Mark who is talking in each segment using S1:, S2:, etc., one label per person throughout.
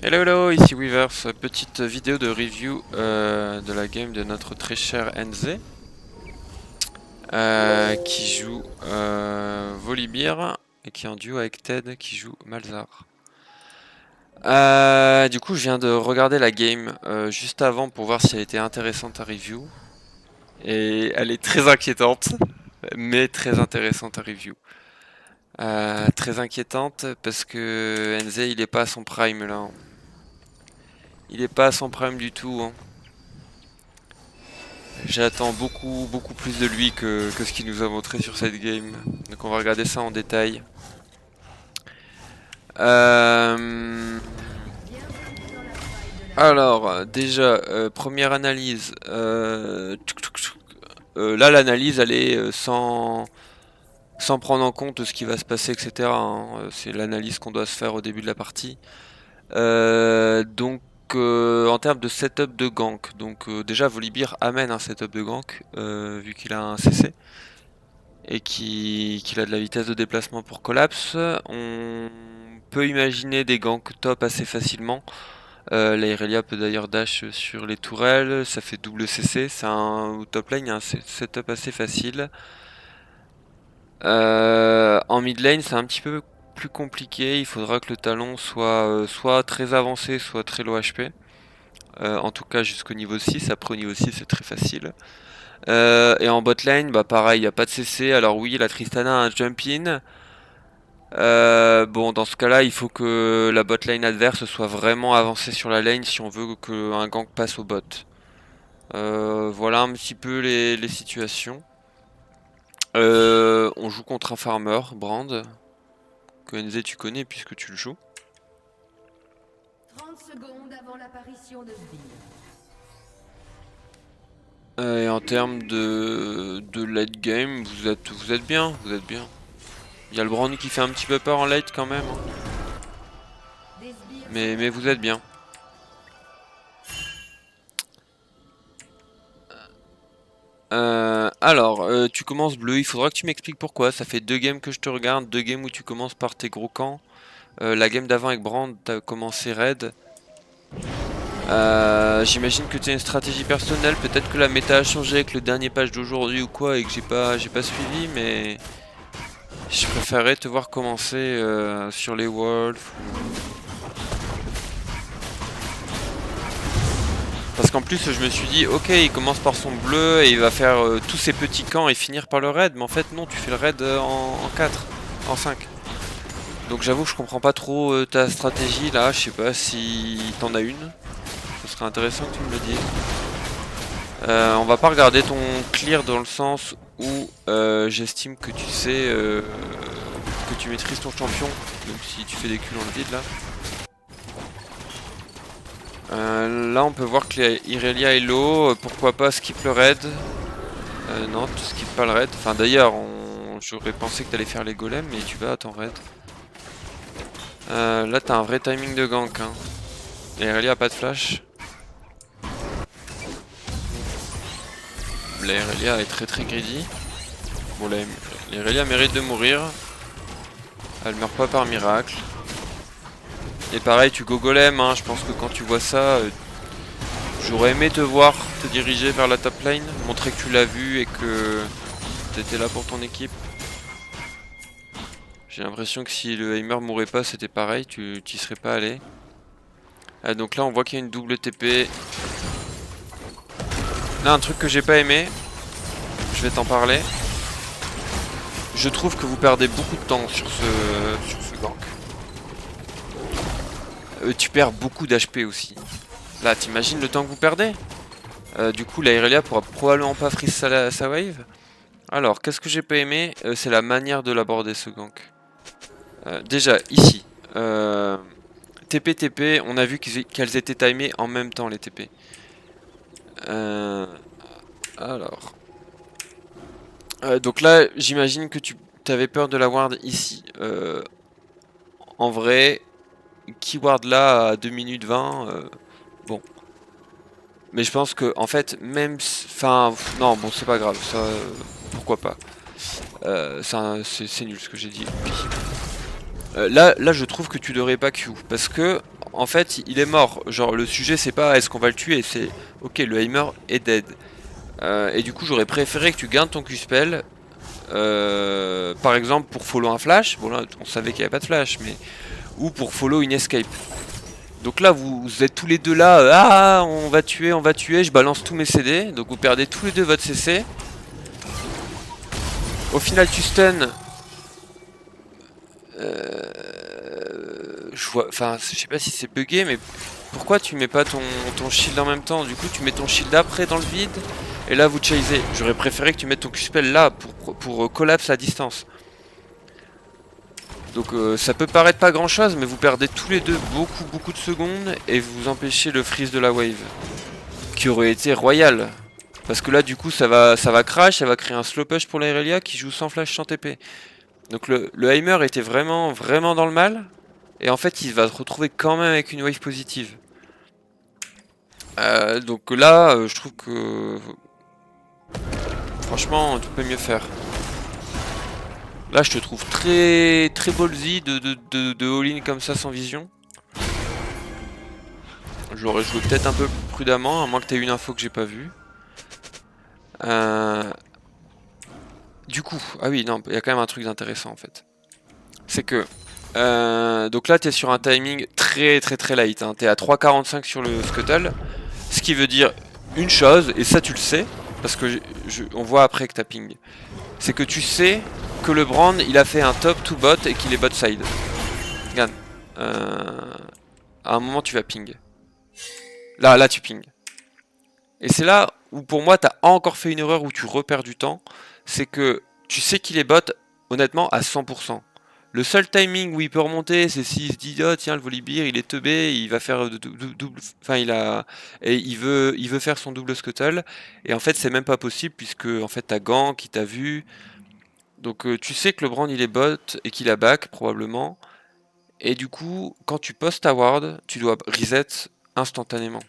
S1: Hello hello, ici Weavers, petite vidéo de review de la game de notre très cher NZ qui joue Volibear et qui est en duo avec Ted qui joue Malzar. Du coup je viens de regarder la game juste avant pour voir si elle était intéressante à review et elle est très inquiétante mais très intéressante à review. Très inquiétante parce que NZ il est pas à son prime là, hein. Il est pas à son prime du tout, hein. J'attends beaucoup plus de lui que ce qu'il nous a montré sur cette game. Donc on va regarder ça en détail. Euh, Alors, déjà, première analyse. Là, l'analyse, elle est sans prendre en compte ce qui va se passer, etc., hein. C'est l'analyse qu'on doit se faire au début de la partie. Donc, en termes de setup de gank, donc déjà Volibear amène un setup de gank vu qu'il a un CC et qu'il a de la vitesse de déplacement pour collapse. On peut imaginer des ganks top assez facilement. La Irelia peut d'ailleurs dash sur les tourelles, ça fait double CC, c'est un top lane, un setup assez facile. En mid lane, c'est un petit peu plus compliqué, il faudra que le talon soit très avancé, soit très low HP. En tout cas jusqu'au niveau 6, après au niveau 6 c'est très facile. Et en bot lane, bah pareil, il n'y a pas de CC, alors oui, la Tristana a un jump in. Bon, dans ce cas-là, il faut que la bot lane adverse soit vraiment avancée sur la lane si on veut qu'un gank passe au bot. Voilà un petit peu les situations. On joue contre un farmer, Brand, que NZ tu connais puisque tu le joues.
S2: 30 secondes avant l'apparition de Sbire.
S1: Et en termes de late game, vous êtes bien, vous êtes bien. Il y a le Brand qui fait un petit peu peur en late quand même, hein. Mais vous êtes bien. Tu commences bleu, il faudra que tu m'expliques pourquoi. Ça fait 2 games que je te regarde, 2 games où tu commences par tes gros camps. La game d'avant avec Brand, t'as commencé raid. J'imagine que tu as une stratégie personnelle, peut-être que la méta a changé avec le dernier patch d'aujourd'hui ou quoi et que j'ai pas suivi, mais je préférerais te voir commencer sur les wolves. Parce qu'en plus je me suis dit ok il commence par son bleu et il va faire tous ses petits camps et finir par le raid, mais en fait non, tu fais le raid en 4, en 5. Donc j'avoue que je comprends pas trop ta stratégie là, je sais pas si t'en as une. Ce serait intéressant que tu me le dises. On va pas regarder ton clear dans le sens où j'estime que tu sais que tu maîtrises ton champion, même si tu fais des culs dans le vide là. Là on peut voir que Irelia est low, pourquoi pas skip le raid. Non, tu skip pas le raid. Enfin d'ailleurs, j'aurais pensé que t'allais faire les golems, mais tu vas à ton raid. Là t'as un vrai timing de gank, hein. Et Irelia a pas de flash. La Irelia est très greedy. Bon, la Irelia mérite de mourir. Elle meurt pas par miracle. Et pareil, tu go golem, hein. Je pense que quand tu vois ça, j'aurais aimé te voir te diriger vers la top lane, montrer que tu l'as vu et que t'étais là pour ton équipe. J'ai l'impression que si le Heimer mourait pas, c'était pareil, tu t'y serais pas allé. Donc là, on voit qu'il y a une double TP. Là, un truc que j'ai pas aimé, je vais t'en parler. Je trouve que vous perdez beaucoup de temps sur ce gank. Tu perds beaucoup d'HP aussi. Là, t'imagines le temps que vous perdez? Du coup, la Irelia pourra probablement pas freeze sa wave. Alors, qu'est-ce que j'ai pas aimé? C'est la manière de l'aborder ce gank. Déjà, ici. TP, on a vu qu'elles étaient timées en même temps, les TP. Alors. Donc là, j'imagine que tu avais peur de la ward ici. En vrai, qui ward là à 2 minutes 20, bon. Mais je pense que, en fait, même... Enfin, non, bon, c'est pas grave, ça... pourquoi pas. C'est nul ce que j'ai dit. Là, je trouve que tu devrais pas Q. Parce que, en fait, il est mort. Genre, le sujet, c'est pas est-ce qu'on va le tuer, c'est ok, le Heimer est dead. Et du coup, j'aurais préféré que tu gardes ton Q-Spell. Par exemple, pour follow un flash. Bon, là, on savait qu'il n'y avait pas de flash, mais. Ou pour follow une escape. Donc là, vous êtes tous les deux là. Ah, on va tuer, on va tuer. Je balance tous mes CD. Donc vous perdez tous les deux votre CC. Au final, tu stun. Je vois, enfin, je sais pas si c'est bugué, mais pourquoi tu mets pas ton shield en même temps? Du coup, tu mets ton shield après dans le vide, et là vous chasez. J'aurais préféré que tu mettes ton Q-Spell là pour collapse à distance. Donc ça peut paraître pas grand chose, mais vous perdez tous les deux beaucoup de secondes, et vous empêchez le freeze de la wave, qui aurait été royal. Parce que là, du coup, ça va crash, ça va créer un slow push pour l'Irelia qui joue sans flash, sans TP. Donc le Heimer était vraiment dans le mal. Et en fait, il va se retrouver quand même avec une wave positive. Donc là, je trouve que... Franchement, tu peux mieux faire. Là, je te trouve très ballsy de all-in comme ça sans vision. Je l'aurais joué peut-être un peu plus prudemment, à moins que tu aies une info que j'ai pas vue. Du coup, ah oui, non, il y a quand même un truc d'intéressant en fait. C'est que... donc là, tu es sur un timing très light. Hein. Tu es à 3,45 sur le Scuttle. Ce qui veut dire une chose, et ça tu le sais, parce que on voit après que t'as ping. C'est que tu sais que le Brand, il a fait un top to bot et qu'il est bot side. Regarde. À un moment, tu vas ping. Là, tu ping. Et c'est là où, pour moi, t'as encore fait une erreur où tu repères du temps. C'est que tu sais qu'il est bot, honnêtement, à 100%. Le seul timing où il peut remonter, c'est s'il se dit oh tiens le Volibear il est teubé, il va faire double, enfin il veut faire son double scuttle et en fait c'est même pas possible puisque en fait t'as Gank qui t'a vu, donc tu sais que le Brand il est bot et qu'il a back probablement et du coup quand tu postes ta ward tu dois reset instantanément.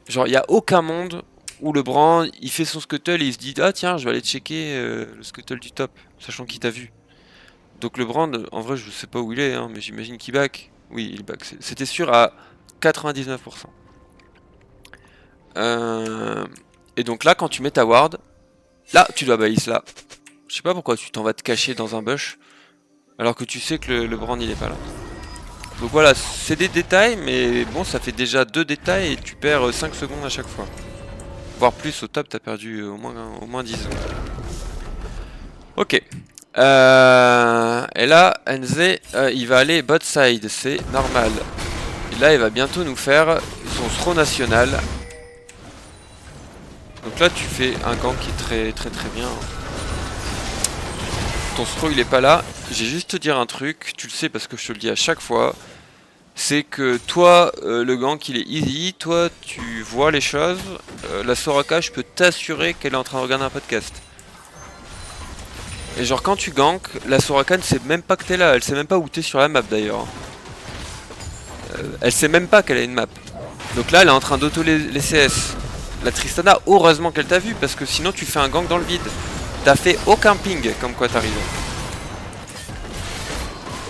S1: Genre il y a aucun monde où le Brand il fait son scuttle et il se dit ah tiens je vais aller checker le scuttle du top sachant qu'il t'a vu. Donc le Brand, en vrai je sais pas où il est, hein, mais j'imagine qu'il back. Oui, il back. C'était sûr à 99%. Et donc là, quand tu mets ta ward, là, tu dois baliser là. Je sais pas pourquoi tu t'en vas te cacher dans un bush, alors que tu sais que le Brand il est pas là. Donc voilà, c'est des détails, mais bon, ça fait déjà 2 détails et tu perds 5 secondes à chaque fois. Voire plus, au top, t'as perdu au moins 10 secondes. Ok. Et là, NZ, il va aller bot side, c'est normal. Et là, il va bientôt nous faire son throw national. Donc là, tu fais un gank qui est très bien. Ton throw, il est pas là. J'ai juste te dire un truc, tu le sais parce que je te le dis à chaque fois. C'est que toi, le gank, il est easy. Toi, tu vois les choses. La Soraka, je peux t'assurer qu'elle est en train de regarder un podcast. Et genre quand tu gank, la Soraka ne sait même pas que t'es là, elle sait même pas où t'es sur la map d'ailleurs. Elle sait même pas qu'elle a une map. Donc là elle est en train d'auto les CS. La Tristana, heureusement qu'elle t'a vu parce que sinon tu fais un gank dans le vide. T'as fait aucun ping comme quoi t'arrives.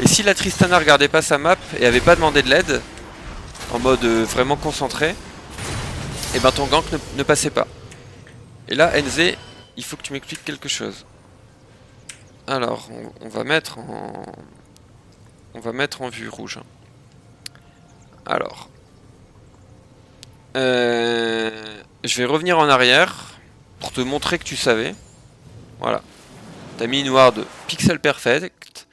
S1: Et si la Tristana regardait pas sa map et avait pas demandé de l'aide, en mode vraiment concentré, et ben ton gank ne passait pas. Et là NZ, il faut que tu m'expliques quelque chose. Alors, on va mettre en vue rouge. Alors, je vais revenir en arrière pour te montrer que tu savais. Voilà. T'as mis une ward pixel perfect.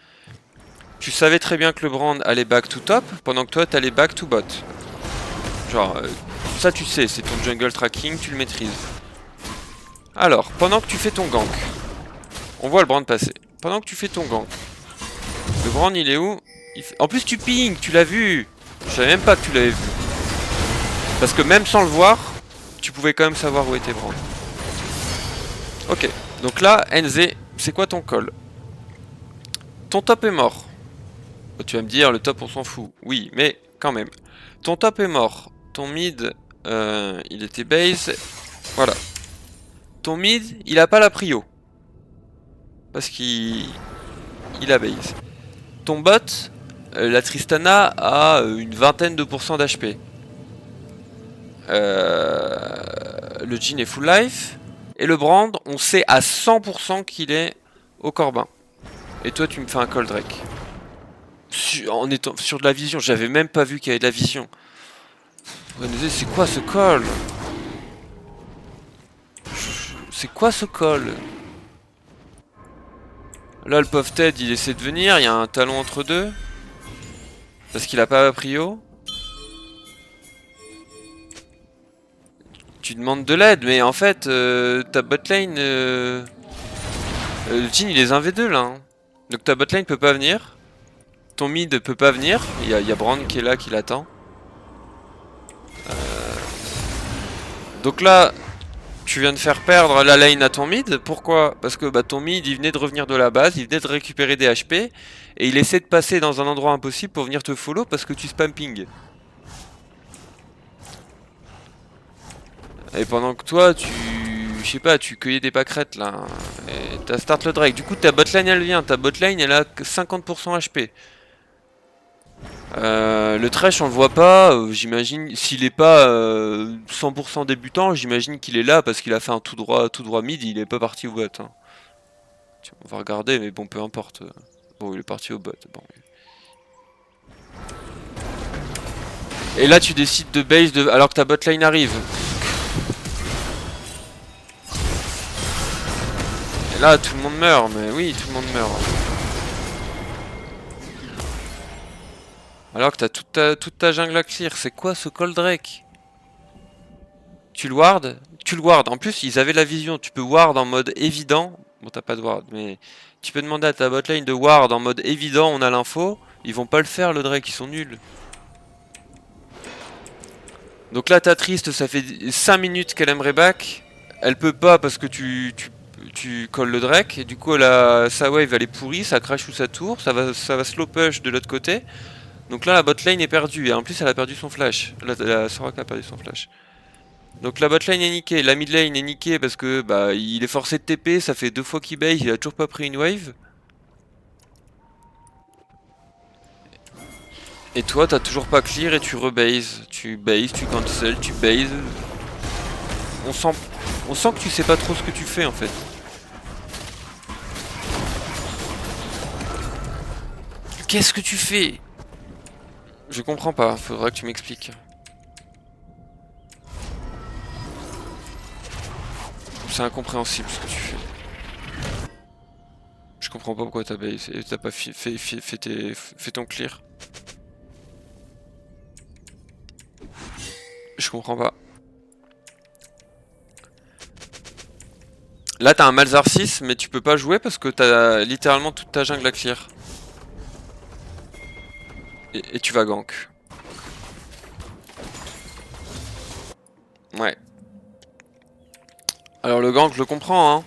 S1: Tu savais très bien que le Brand allait back to top pendant que toi t'allais back to bot. Genre, ça tu sais, c'est ton jungle tracking, tu le maîtrises. Alors, pendant que tu fais ton gank, on voit le Brand passer. Pendant que tu fais ton gank, le Brand il est où? En plus tu ping, tu l'as vu. Je savais même pas que tu l'avais vu. Parce que même sans le voir, tu pouvais quand même savoir où était Brand. Ok, donc là, NZ, c'est quoi ton call? Ton top est mort. Tu vas me dire, le top on s'en fout. Oui, mais quand même. Ton top est mort. Ton mid, il était base. Voilà. Ton mid, il a pas la prio. Parce qu'il a base. Ton bot La Tristana a une vingtaine de pourcents d'HP. Le Jhin est full life. Et le Brand, on sait à 100% qu'il est au Corbin. Et toi, tu me fais un call Drake. En étant sur de la vision, j'avais même pas vu qu'il y avait de la vision. C'est quoi ce call? C'est quoi ce call? Là, le pauvre Ted, il essaie de venir. Il y a un talon entre deux. Parce qu'il a pas prio. Tu demandes de l'aide, mais en fait, ta botlane... le Jhin, il est 1v2 là. Hein. Donc ta botlane peut pas venir. Ton mid peut pas venir. Il y a Brand qui est là, qui l'attend. Donc là, tu viens de faire perdre la lane à ton mid. Pourquoi? Parce que bah, ton mid, il venait de revenir de la base, il venait de récupérer des HP. Et il essaie de passer dans un endroit impossible pour venir te follow parce que tu spam ping. Et pendant que toi, je sais pas, tu cueillais des pâquerettes là. Et t'as start le Drake. Du coup, ta botlane elle vient. Ta botlane elle a 50% HP. Le Thresh on le voit pas, j'imagine, s'il est pas 100% débutant, j'imagine qu'il est là parce qu'il a fait un tout droit mid, il est pas parti au bot. Hein. Tiens, on va regarder, mais bon, peu importe. Bon, il est parti au bot. Bon. Et là, tu décides de base alors que ta botlane arrive. Et là, tout le monde meurt, mais oui, tout le monde meurt. Alors que t'as toute ta jungle à clear, c'est quoi ce call Drake? Tu le ward? Tu le ward. En plus, ils avaient la vision. Tu peux ward en mode évident. Bon, t'as pas de ward, mais tu peux demander à ta botlane de ward en mode évident. On a l'info. Ils vont pas le faire, le Drake. Ils sont nuls. Donc là, ta triste, ça fait 5 minutes qu'elle aimerait back. Elle peut pas parce que tu colles le Drake. Et du coup, sa wave, elle est pourrie. Ça crash sous sa tour. Ça va slow push de l'autre côté. Donc là, la botlane est perdue. Et en plus, elle a perdu son flash. La Soraka a perdu son flash. Donc la botlane est niquée, la mid lane est niquée parce que bah il est forcé de TP, ça fait 2 fois qu'il base, il a toujours pas pris une wave. Et toi t'as toujours pas clear et tu rebase. Tu base, tu cancel, tu base. On sent que tu sais pas trop ce que tu fais en fait. Qu'est-ce que tu fais? Je comprends pas, faudra que tu m'expliques. C'est incompréhensible ce que tu fais. Je comprends pas pourquoi t'as base et t'as pas fait ton clear. Je comprends pas. Là t'as un Malzar 6 mais tu peux pas jouer parce que t'as littéralement toute ta jungle à clear. Et tu vas gank. Ouais. Alors le gank je le comprends hein.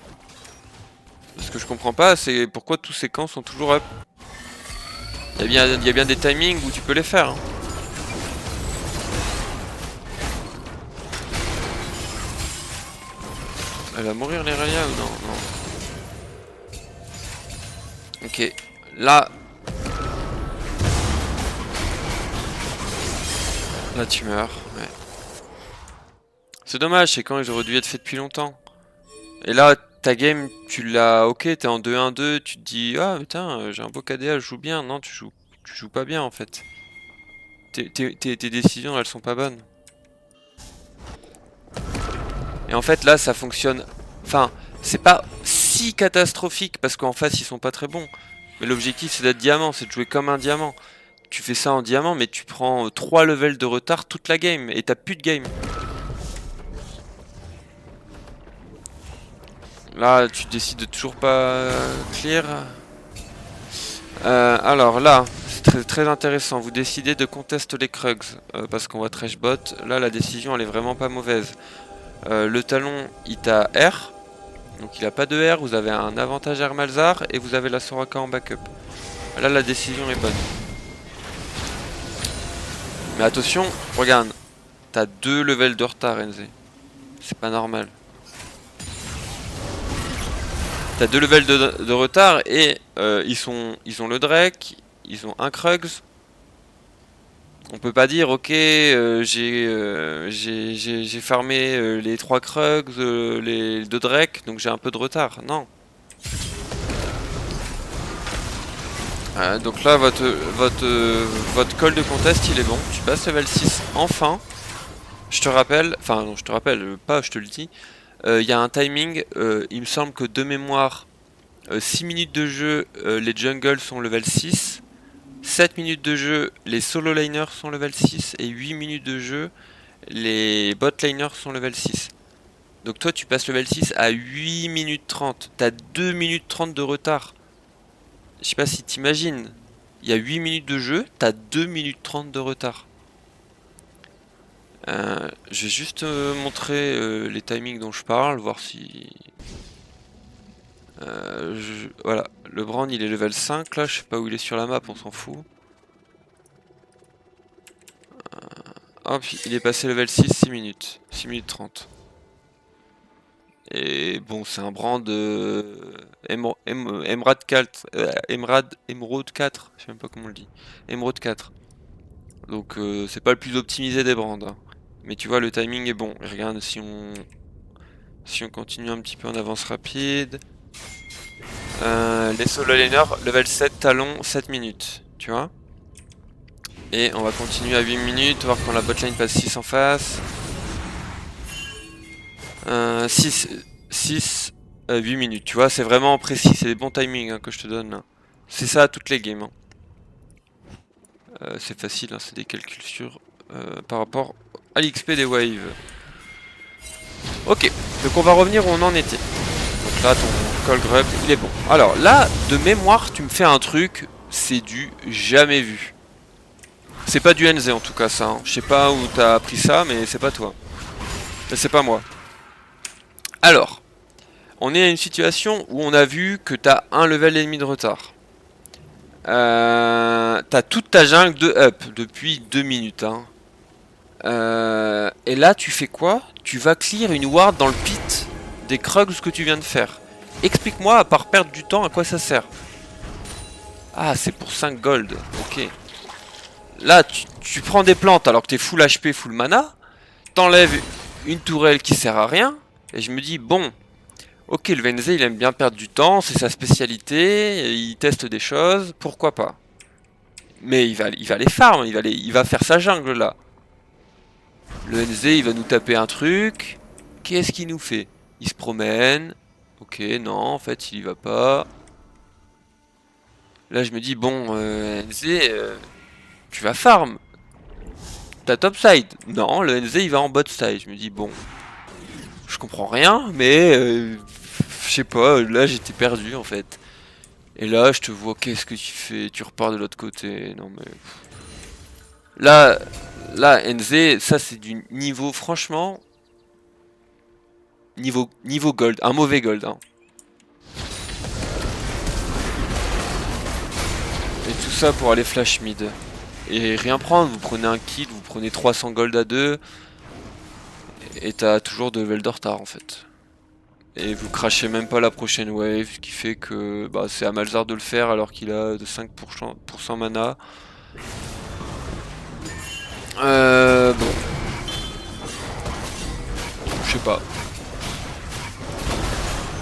S1: Ce que je comprends pas c'est pourquoi tous ces camps sont toujours up. Il y a bien des timings où tu peux les faire. Hein. Elle va mourir l'Irelia ou non? Non. Ok. Là. Là tu meurs. Ouais. C'est dommage, c'est quand j'aurais dû être fait depuis longtemps. Et là, ta game, tu l'as... Ok, t'es en 2-1-2, tu te dis... Ah putain, j'ai un beau KDA, je joue bien. Non, tu joues pas bien en fait. Tes décisions, elles sont pas bonnes. Et en fait, là, ça fonctionne... Enfin, c'est pas si catastrophique, parce qu'en face, ils sont pas très bons. Mais l'objectif, c'est d'être diamant, c'est de jouer comme un diamant. Tu fais ça en diamant, mais tu prends 3 levels de retard toute la game, et t'as plus de game. Là, tu décides de toujours pas clear. Alors là, c'est très intéressant. Vous décidez de contester les Krugs parce qu'on va trash bot. Là, la décision, elle est vraiment pas mauvaise. Le talon, il t'a R. Donc il a pas de R. Vous avez un avantage R Malzar et vous avez la Soraka en backup. Là, la décision est bonne. Mais attention, regarde. T'as 2 levels de retard, NZ. C'est pas normal. T'as 2 levels de retard et ils ont le Drake, ils ont un Krugs, On peut pas dire, ok, j'ai farmé les 3 Krugs, les 2 Drake, donc j'ai un peu de retard. Non. Donc là, votre call de contest, il est bon. Tu passes level 6 enfin. Je te rappelle, enfin non, je te rappelle pas, je te le dis. Il y a un timing, il me semble que de mémoire, 6 minutes de jeu, les jungles sont level 6. 7 minutes de jeu, les solo laners sont level 6. Et 8 minutes de jeu, les bot laners sont level 6. Donc toi, tu passes level 6 à 8 minutes 30. T'as 2 minutes 30 de retard. Je sais pas si t'imagines. Il y a 8 minutes de jeu, t'as 2 minutes 30 de retard. Je vais juste montrer les timings dont je parle, voir si... Voilà, le Brand il est level 5 là, je sais pas où il est sur la map, on s'en fout. Hop, il est passé level 6, 6 minutes. 6 minutes 30. Et bon, c'est un Brand Emerald 4, Emerald 4, je sais même pas comment on le dit. Emerald 4. Donc c'est pas le plus optimisé des Brands. Hein. Mais tu vois, le timing est bon. Et regarde, si on continue un petit peu en avance rapide. Les solo laners, level 7, talon, 7 minutes. Tu vois. Et on va continuer à 8 minutes, voir quand la botlane passe 6 en face. 6, 8 minutes, tu vois, c'est vraiment précis, c'est des bons timings hein, que je te donne là. C'est ça à toutes les games. Hein. C'est facile, hein, c'est des calculs sur par rapport à l'XP des waves. Ok, donc on va revenir où on en était. Donc là, ton call grub, il est bon. Alors là, de mémoire, tu me fais un truc, c'est du jamais vu. C'est pas du NZ en tout cas ça. Hein. Je sais pas où t'as appris ça, mais c'est pas toi. C'est pas moi. Alors, on est à une situation où on a vu que t'as un level et demi de retard. T'as toute ta jungle de up depuis 2 minutes. Hein. Et là, tu fais quoi? Tu vas clear une ward dans le pit des Krugs que tu viens de faire. Explique-moi, à part perdre du temps, à quoi ça sert? Ah, c'est pour 5 gold. Ok. Là, tu prends des plantes alors que t'es full HP, full mana. T'enlèves une tourelle qui sert à rien. Et je me dis, bon, ok, le VNZ il aime bien perdre du temps, c'est sa spécialité, il teste des choses, pourquoi pas. Mais il va les farm, il va faire sa jungle là. Le NZ il va nous taper un truc. Qu'est-ce qu'il nous fait? Il se promène. Ok, non, en fait il y va pas. Là je me dis, bon, NZ, tu vas farm. T'as topside. Non, le NZ il va en bot side. Je me dis, bon, je comprends rien, mais je sais pas, là j'étais perdu en fait. Et là, je te vois, qu'est-ce que tu fais? Tu repars de l'autre côté. Non mais... Là, NZ, ça c'est du niveau, franchement... Niveau gold, un mauvais gold. Hein. Et tout ça pour aller flash mid. Et rien prendre, vous prenez un kill, vous prenez 300 gold à 2. Et t'as toujours 2 levels de retard en fait. Et vous crachez même pas la prochaine wave, ce qui fait que bah, c'est à Malzard de le faire alors qu'il a de 5% mana. Bon. Je sais pas.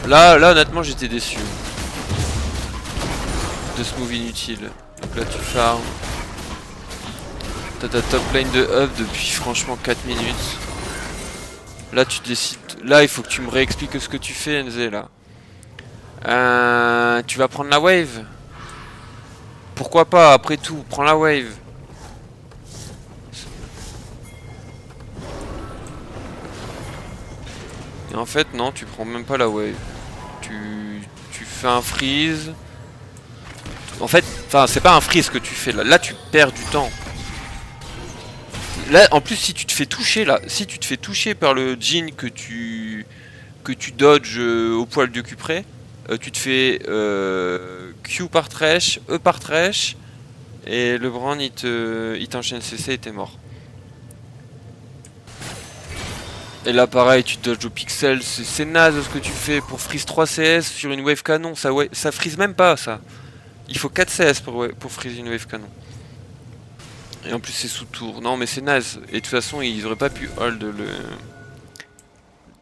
S1: Là honnêtement j'étais déçu. De ce move inutile. Donc là tu farm. T'as ta top lane de up depuis franchement 4 minutes. Là tu décides. Là il faut que tu me réexpliques ce que tu fais NZ là. Tu vas prendre la wave. Pourquoi pas, après tout, prends la wave. Et en fait non, tu prends même pas la wave. Tu fais un freeze. En fait, enfin c'est pas un freeze que tu fais là. Là tu perds du temps. Là en plus si tu te fais toucher là, si tu te fais toucher par le Jhin que tu dodges au poil de cul près, tu te fais Q par Thresh, E par Thresh, et le Brand il t'enchaîne CC et t'es mort. Et là pareil, tu dodges au pixel, c'est naze ce que tu fais pour freeze 3 CS sur une wave canon, ça freeze même pas ça. Il faut 4 CS pour freeze une wave canon. Et en plus c'est sous tour. Non mais c'est naze. Et de toute façon ils auraient pas pu hold le...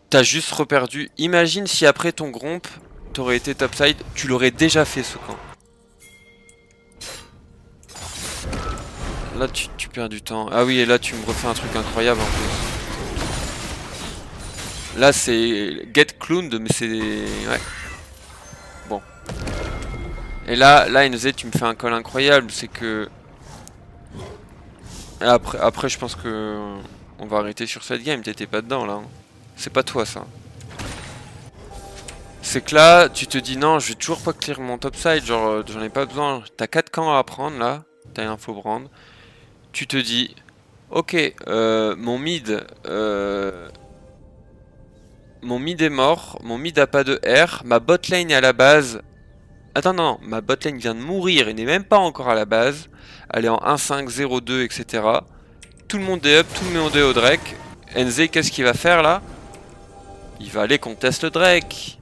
S1: T'as juste reperdu. Imagine si après ton gromp, t'aurais été topside, tu l'aurais déjà fait ce camp. Là tu perds du temps. Ah oui et là tu me refais un truc incroyable en plus. Là c'est get clowned mais c'est... Ouais. Bon. Et là NZ tu me fais un call incroyable, c'est que... Après je pense que... On va arrêter sur cette game, t'étais pas dedans là. C'est pas toi ça. C'est que là, tu te dis non, je vais toujours pas clear mon topside, genre j'en ai pas besoin. T'as 4 camps à apprendre là, t'as une info brand. Tu te dis, ok, mon mid est mort, mon mid a pas de R, ma bot lane est à la base. Attends, non, ma bot lane vient de mourir et n'est même pas encore à la base. Elle est en 1-5, 0-2, etc. Tout le monde est up, tout le monde est au Drake. NZ, qu'est-ce qu'il va faire là? Il va aller contest le Drake.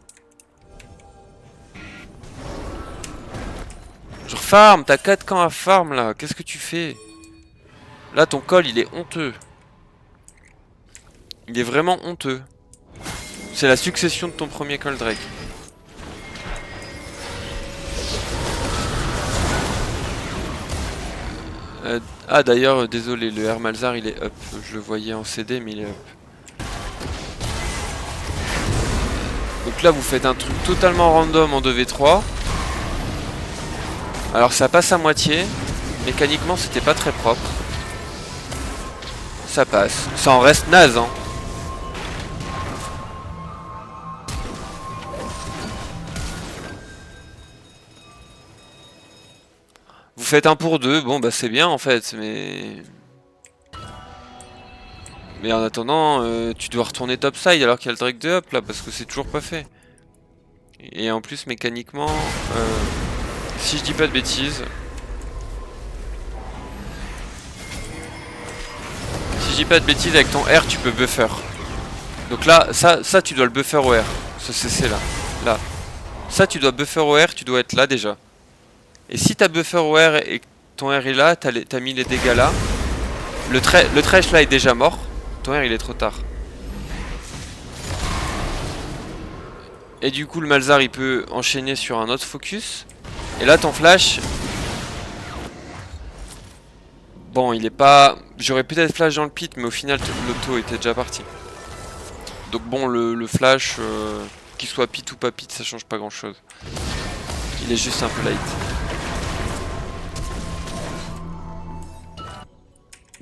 S1: Genre farm, t'as 4 camps à farm là, qu'est-ce que tu fais? Là ton call il est honteux. Il est vraiment honteux. C'est la succession de ton premier call Drake. Ah d'ailleurs désolé, le Hermalzar il est up. Je le voyais en CD mais il est up. Donc là vous faites un truc totalement random en 2v3. Alors ça passe à moitié. Mécaniquement c'était pas très propre. Ça passe. Ça en reste naze hein. Vous faites un pour deux, bon bah c'est bien en fait, mais... Mais en attendant, tu dois retourner topside alors qu'il y a le Drake de up là, parce que c'est toujours pas fait. Et en plus mécaniquement, si je dis pas de bêtises... Si je dis pas de bêtises, avec ton R tu peux buffer. Donc là, ça tu dois le buffer au R, ce CC là. Là. Ça tu dois buffer au R, tu dois être là déjà. Et si t'as buffer au R et que ton R est là, t'as mis les dégâts là. Le Thresh là est déjà mort. Ton R il est trop tard. Et du coup le Malzar il peut enchaîner sur un autre focus. Et là ton flash... Bon il est pas... J'aurais peut-être flash dans le pit mais au final l'auto était déjà parti. Donc bon le flash, qu'il soit pit ou pas pit ça change pas grand chose. Il est juste un peu light.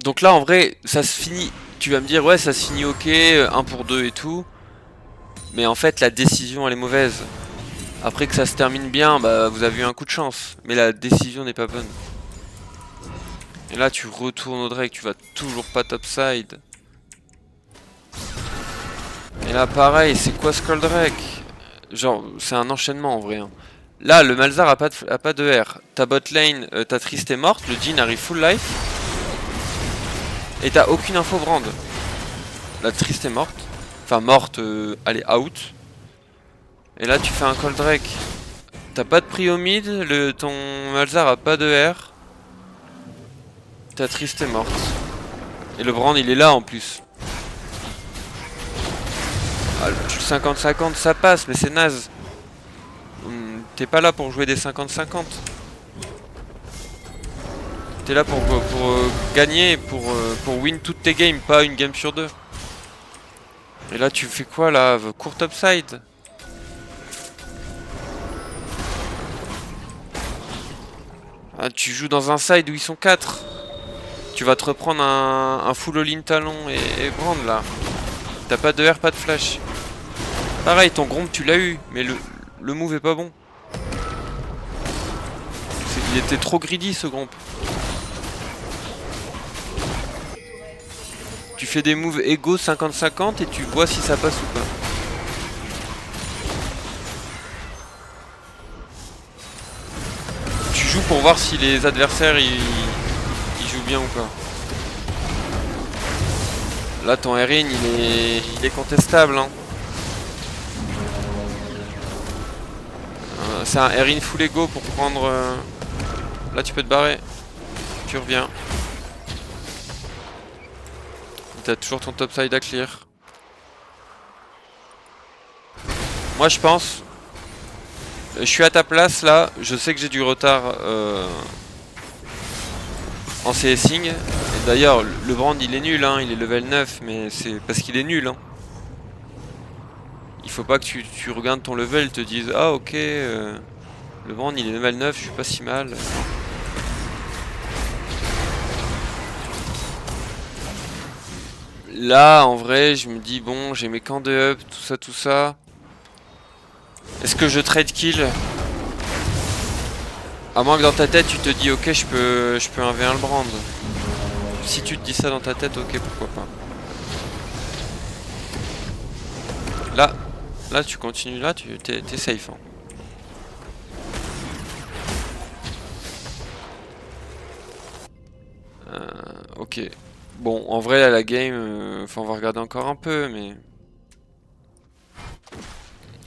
S1: Donc là en vrai ça se finit, tu vas me dire ouais ça se finit ok, 1 pour 2 et tout. Mais en fait la décision elle est mauvaise. Après que ça se termine bien, bah vous avez eu un coup de chance. Mais la décision n'est pas bonne. Et là tu retournes au Drake, tu vas toujours pas topside. Et là pareil, c'est quoi Skull Drake? Genre c'est un enchaînement en vrai hein. Là le Malzar a pas de R. Ta bot lane, ta Triste est morte, le Jhin arrive full life. Et t'as aucune info brand. La Triste est morte. Enfin morte, elle est out. Et là tu fais un call Drake. T'as pas de prio mid, ton Malzar a pas de R. Ta Triste est morte. Et le brand il est là en plus. Ah, le 50-50 ça passe mais c'est naze. T'es pas là pour jouer des 50-50. T'es là pour gagner, pour win toutes tes games, pas une game sur deux. Et là tu fais quoi là? Court topside. Ah, tu joues dans un side où ils sont 4. Tu vas te reprendre un full all-in talon et brand là. T'as pas de R, pas de flash. Pareil, ton gromp tu l'as eu, mais le move est pas bon. Il était trop greedy ce gromp. Tu fais des moves égaux 50-50 et tu vois si ça passe ou pas. Tu joues pour voir si les adversaires ils jouent bien ou pas. Là ton Erin il est contestable hein. C'est un Erin full ego pour prendre... Là tu peux te barrer. Tu reviens. T'as toujours ton topside à clear. Moi je pense... Je suis à ta place là, je sais que j'ai du retard en CSing. D'ailleurs, le Brand il est nul, hein, il est level 9, mais c'est parce qu'il est nul. Hein. Il faut pas que tu regardes ton level et te dises ah ok, le Brand il est level 9, je suis pas si mal. Là en vrai je me dis bon j'ai mes camps de up, tout ça. Est-ce que je trade kill? À moins que dans ta tête tu te dis ok je peux 1v1 le Brand. Si tu te dis ça dans ta tête, ok pourquoi pas. Là tu continues, là t'es safe. Hein. Ok. Bon en vrai là la game, on va regarder encore un peu mais...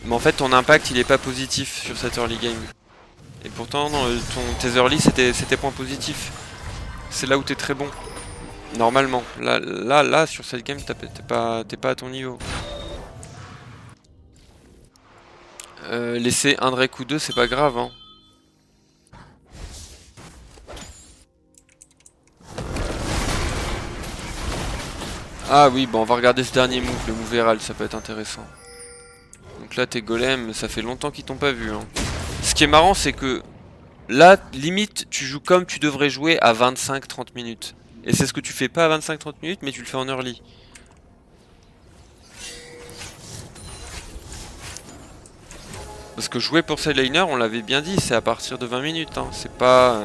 S1: Mais en fait ton impact il est pas positif sur cette early game. Et pourtant non, tes early c'était point positif. C'est là où t'es très bon. Normalement. Là sur cette game t'es pas à ton niveau. Laisser un Drake ou deux c'est pas grave hein. Ah oui bon on va regarder ce dernier move, le move Herald, ça peut être intéressant. Donc là tes golems ça fait longtemps qu'ils t'ont pas vu hein. Ce qui est marrant c'est que là limite tu joues comme tu devrais jouer à 25-30 minutes. Et c'est ce que tu fais pas à 25-30 minutes mais tu le fais en early. Parce que jouer pour sideliner, on l'avait bien dit, c'est à partir de 20 minutes. Hein. C'est pas...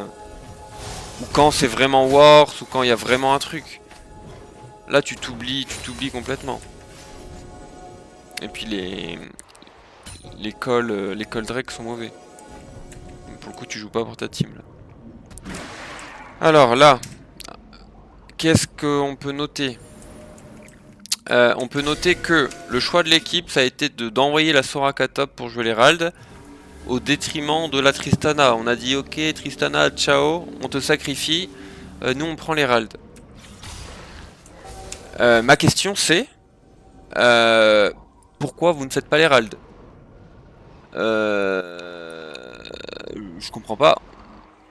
S1: Ou quand c'est vraiment Wars, ou quand il y a vraiment un truc. Là, tu t'oublies complètement. Et puis les calls Drake sont mauvais. Pour le coup, tu joues pas pour ta team. Là. Alors là, qu'est-ce qu'on peut noter? On peut noter que le choix de l'équipe, ça a été d'envoyer la Soraka top pour jouer l'Herald. Au détriment de la Tristana. On a dit ok Tristana, ciao, on te sacrifie, nous on prend l'Herald. Ma question c'est pourquoi vous ne faites pas l'Herald? Je comprends pas.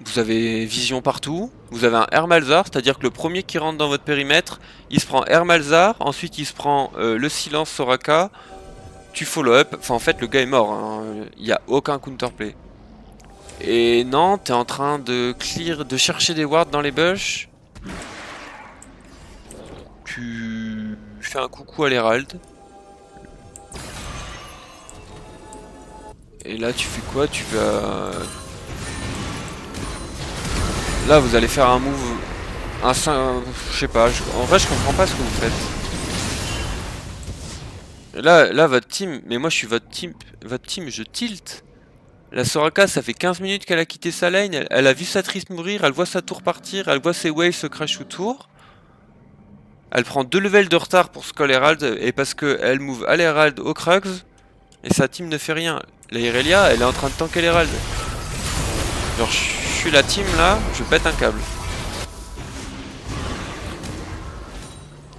S1: Vous avez vision partout, vous avez un Hermalzar, c'est-à-dire que le premier qui rentre dans votre périmètre, il se prend Hermalzar, ensuite il se prend le silence Soraka, tu follow up, enfin en fait le gars est mort, hein. Il n'y a aucun counterplay. Et non, t'es en train de clear, de chercher des wards dans les bush. Tu fais un coucou à l'Herald. Et là tu fais quoi? Tu vas... Là vous allez faire un move... Je sais pas, en vrai je comprends pas ce que vous faites. Là votre team... Mais moi je suis votre team, je tilt. La Soraka, ça fait 15 minutes qu'elle a quitté sa lane, elle a vu sa triste mourir, elle voit sa tour partir, elle voit ses waves se crash autour. Elle prend 2 levels de retard pour Skull Herald, et parce qu'elle move à l'Herald au Krugs, et sa team ne fait rien. La Irelia, elle est en train de tanker l'Herald. Genre, je suis la team là, je pète un câble.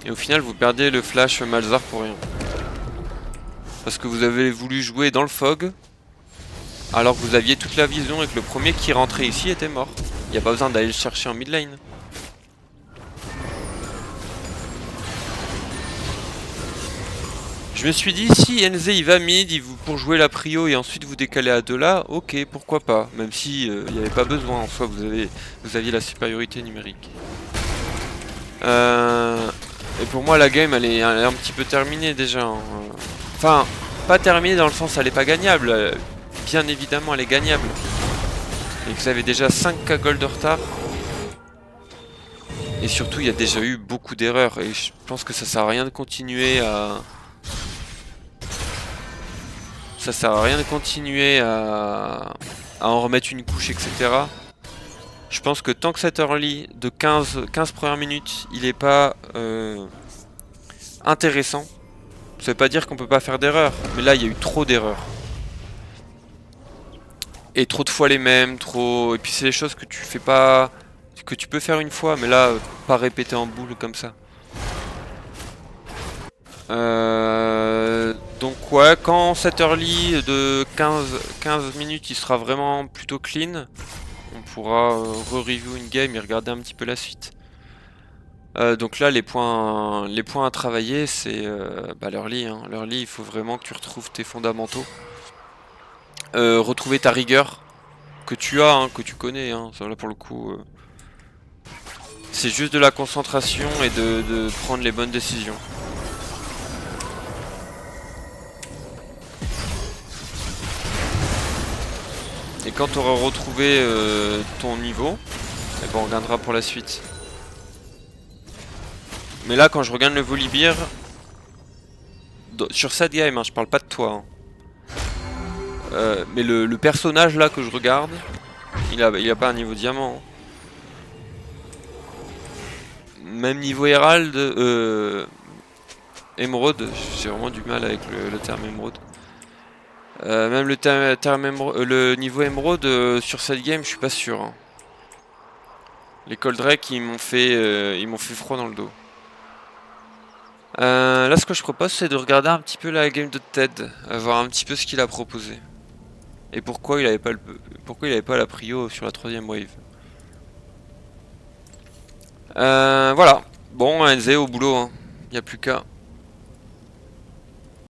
S1: Et au final, vous perdez le flash Malzar pour rien. Parce que vous avez voulu jouer dans le fog, alors que vous aviez toute la vision et que le premier qui rentrait ici était mort. Il n'y a pas besoin d'aller le chercher en mid lane. Je me suis dit, si NZ il va mid pour jouer la prio et ensuite vous décaler à 2 là, ok, pourquoi pas. Même si il n'y avait pas besoin, en soi vous aviez la supériorité numérique. Et pour moi la game elle est un petit peu terminée déjà. Hein. Enfin, pas terminée dans le sens elle est pas gagnable. Bien évidemment elle est gagnable. Et que vous avez déjà 5k gold de retard. Et surtout il y a déjà eu beaucoup d'erreurs. Et je pense que ça sert à rien de continuer à... Ça sert à rien de continuer à en remettre une couche, etc. Je pense que tant que cet early de 15 premières minutes, il est pas intéressant, ça veut pas dire qu'on peut pas faire d'erreurs, mais là il y a eu trop d'erreurs. Et trop de fois les mêmes, trop... Et puis c'est des choses que tu fais pas... Que tu peux faire une fois, mais là, pas répéter en boule comme ça. Donc ouais, quand cet early de 15 minutes il sera vraiment plutôt clean, on pourra re-review une game et regarder un petit peu la suite. Donc là les points à travailler c'est l'early, hein. L'early il faut vraiment que tu retrouves tes fondamentaux. Retrouver ta rigueur que tu as, hein, que tu connais, hein. Ça, là pour le coup c'est juste de la concentration et de prendre les bonnes décisions. Et quand tu auras retrouvé ton niveau, et ben on regardera pour la suite. Mais là quand je regarde le Volibear, sur cette game, hein, je parle pas de toi, hein. Mais le personnage là que je regarde, il a pas un niveau diamant, hein. Même niveau Herald, émeraude, j'ai vraiment du mal avec le terme émeraude. Même le niveau émeraude sur cette game, je suis pas sûr, hein. Les Coldrake ils m'ont fait froid dans le dos. Là ce que je propose c'est de regarder un petit peu la game de Ted, voir un petit peu ce qu'il a proposé. Et pourquoi il avait pas la prio sur la troisième wave. Voilà. Bon, NZ au boulot, hein. Y a plus qu'à.